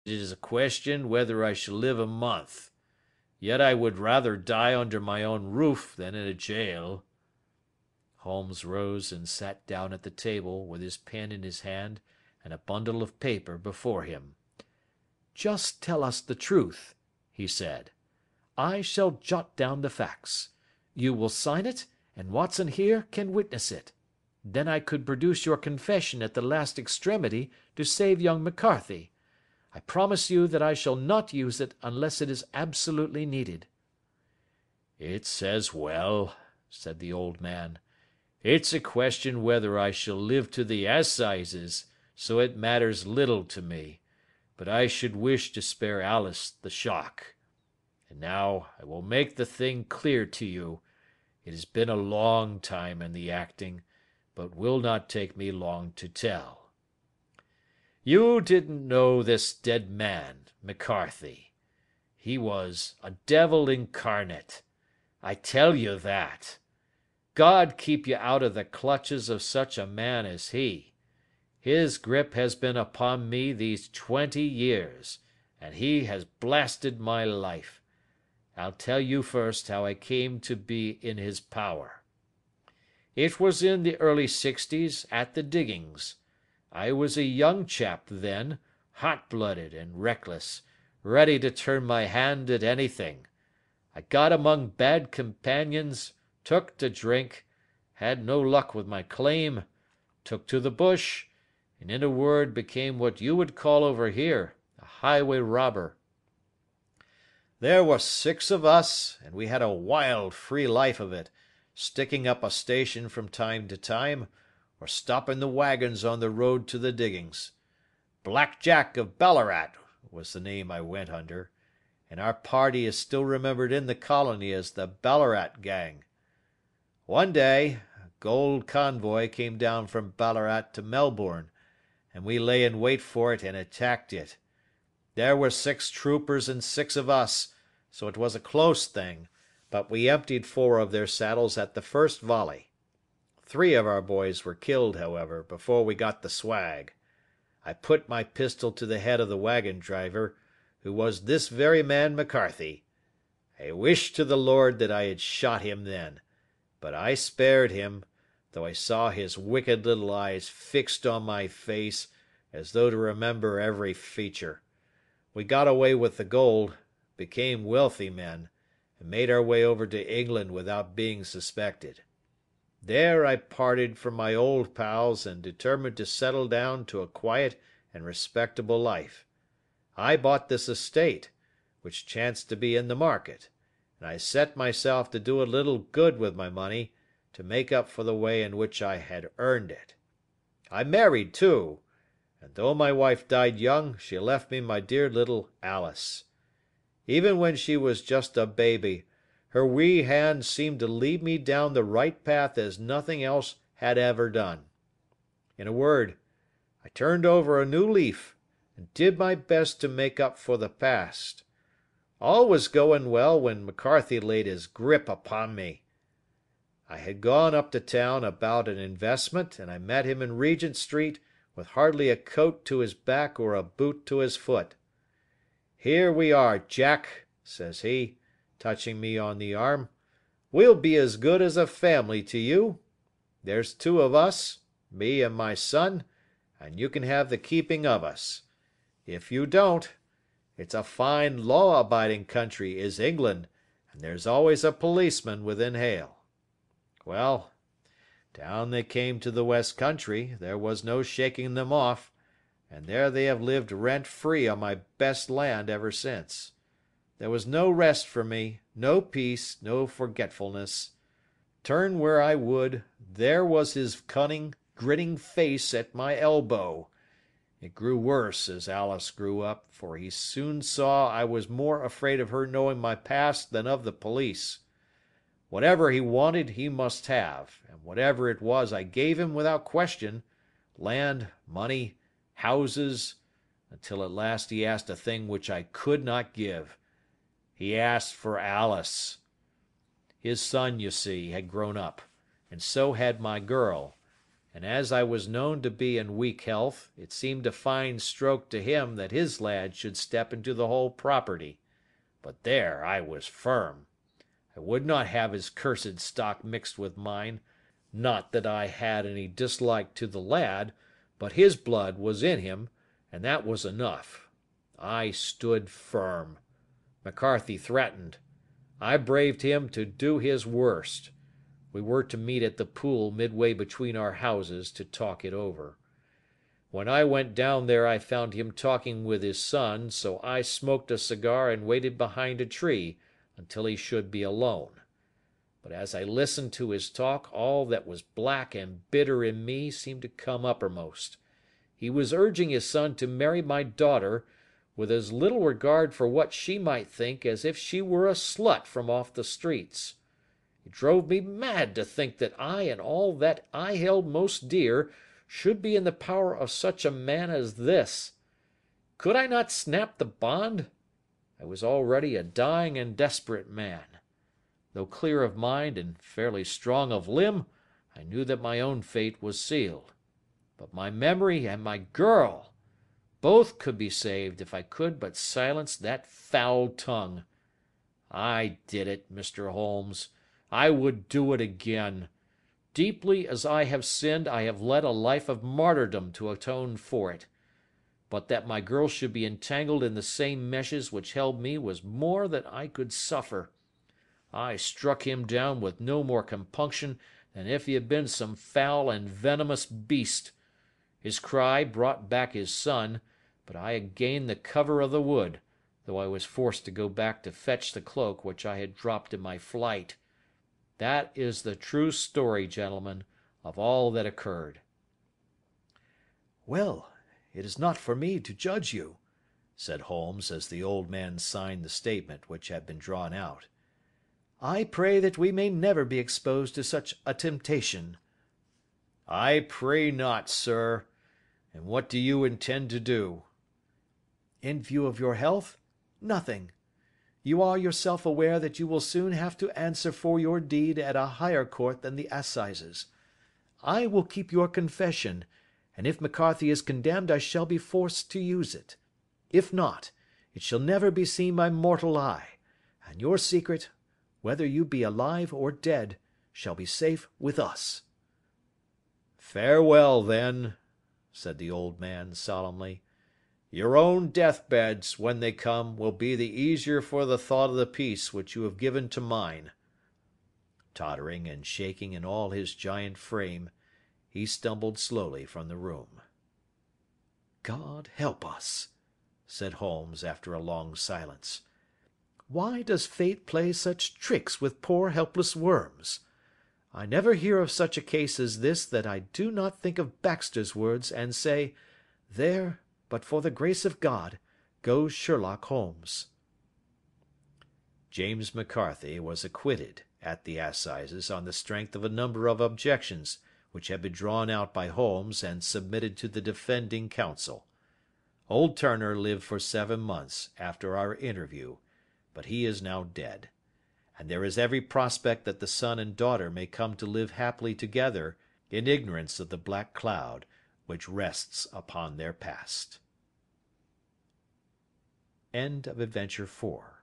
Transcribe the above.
It is a question whether I shall live a month. Yet I would rather die under my own roof than in a jail." Holmes rose and sat down at the table with his pen in his hand and a bundle of paper before him. "Just tell us the truth," he said. "I shall jot down the facts. You will sign it, and Watson here can witness it. Then I could produce your confession at the last extremity to save young McCarthy. I promise you that I shall not use it unless it is absolutely needed." "It's as well," said the old man. "It's a question whether I shall live to the assizes, so it matters little to me, but I should wish to spare Alice the shock. And now I will make the thing clear to you. It has been a long time in the acting, but will not take me long to tell. You didn't know this dead man, McCarthy. He was a devil incarnate. I tell you that. God keep you out of the clutches of such a man as he. His grip has been upon me these 20 years, and he has blasted my life. I'll tell you first how I came to be in his power. It was in the early 60s at the diggings. I was a young chap then, hot-blooded and reckless, ready to turn my hand at anything. I got among bad companions, took to drink, had no luck with my claim, took to the bush, and in a word became what you would call over here a highway robber. There were 6 of us, and we had a wild, free life of it, sticking up a station from time to time, or stopping the wagons on the road to the diggings. Black Jack of Ballarat was the name I went under, and our party is still remembered in the colony as the Ballarat Gang. One day, a gold convoy came down from Ballarat to Melbourne, and we lay in wait for it and attacked it. There were 6 troopers and 6 of us, so it was a close thing, but we emptied 4 of their saddles at the first volley. 3 of our boys were killed, however, before we got the swag. I put my pistol to the head of the wagon driver, who was this very man McCarthy. I wished to the Lord that I had shot him then, but I spared him, though I saw his wicked little eyes fixed on my face, as though to remember every feature. We got away with the gold, became wealthy men, and made our way over to England without being suspected. There I parted from my old pals and determined to settle down to a quiet and respectable life. I bought this estate, which chanced to be in the market, and I set myself to do a little good with my money, to make up for the way in which I had earned it. I married, too, and though my wife died young, she left me my dear little Alice. Even when she was just a baby, her wee hand seemed to lead me down the right path as nothing else had ever done. In a word, I turned over a new leaf, and did my best to make up for the past. All was going well when McCarthy laid his grip upon me. I had gone up to town about an investment, and I met him in Regent Street with hardly a coat to his back or a boot to his foot. "Here we are, Jack," says he, touching me on the arm. "We'll be as good as a family to you. There's 2 of us, me and my son, and you can have the keeping of us. If you don't, it's a fine law-abiding country is England, and there's always a policeman within hail." Well, down they came to the West Country, there was no shaking them off, and there they have lived rent-free on my best land ever since. There was no rest for me, no peace, no forgetfulness. Turn where I would, there was his cunning, grinning face at my elbow. It grew worse as Alice grew up, for he soon saw I was more afraid of her knowing my past than of the police. Whatever he wanted he must have, and whatever it was I gave him without question, land, money, houses, until at last he asked a thing which I could not give. He asked for Alice. His son, you see, had grown up, and so had my girl, and as I was known to be in weak health, it seemed a fine stroke to him that his lad should step into the whole property. But there I was firm. I would not have his cursed stock mixed with mine. Not that I had any dislike to the lad, but his blood was in him, and that was enough. I stood firm. McCarthy threatened. I braved him to do his worst. We were to meet at the pool midway between our houses to talk it over. When I went down there I found him talking with his son, so I smoked a cigar and waited behind a tree until he should be alone. But as I listened to his talk, all that was black and bitter in me seemed to come uppermost. He was urging his son to marry my daughter, with as little regard for what she might think as if she were a slut from off the streets. It drove me mad to think that I and all that I held most dear should be in the power of such a man as this. Could I not snap the bond? I was already a dying and desperate man. Though clear of mind and fairly strong of limb, I knew that my own fate was sealed. But my memory and my girl, both could be saved if I could but silence that foul tongue. I did it, Mr. Holmes. I would do it again. Deeply as I have sinned, I have led a life of martyrdom to atone for it. But that my girl should be entangled in the same meshes which held me was more than I could suffer. I struck him down with no more compunction than if he had been some foul and venomous beast. His cry brought back his son, but I had gained the cover of the wood, though I was forced to go back to fetch the cloak which I had dropped in my flight. That is the true story, gentlemen, of all that occurred. Well, it is not for me to judge you, said Holmes, as the old man signed the statement which had been drawn out. I pray that we may never be exposed to such a temptation. I pray not, sir. And what do you intend to do? In view of your health, nothing. You are yourself aware that you will soon have to answer for your deed at a higher court than the assizes. I will keep your confession, and if McCarthy is condemned I shall be forced to use it. If not, it shall never be seen by mortal eye, and your secret, whether you be alive or dead, shall be safe with us. Farewell, then, said the old man solemnly. Your own deathbeds, when they come, will be the easier for the thought of the peace which you have given to mine. Tottering and shaking in all his giant frame, he stumbled slowly from the room. God help us, said Holmes after a long silence. Why does fate play such tricks with poor helpless worms? I never hear of such a case as this that I do not think of Baxter's words and say, there, but for the grace of God, goes Sherlock Holmes. James McCarthy was acquitted at the assizes on the strength of a number of objections which had been drawn out by Holmes and submitted to the defending counsel. Old Turner lived for 7 months after our interview, but he is now dead, and there is every prospect that the son and daughter may come to live happily together in ignorance of the black cloud which rests upon their past. End of Adventure 4.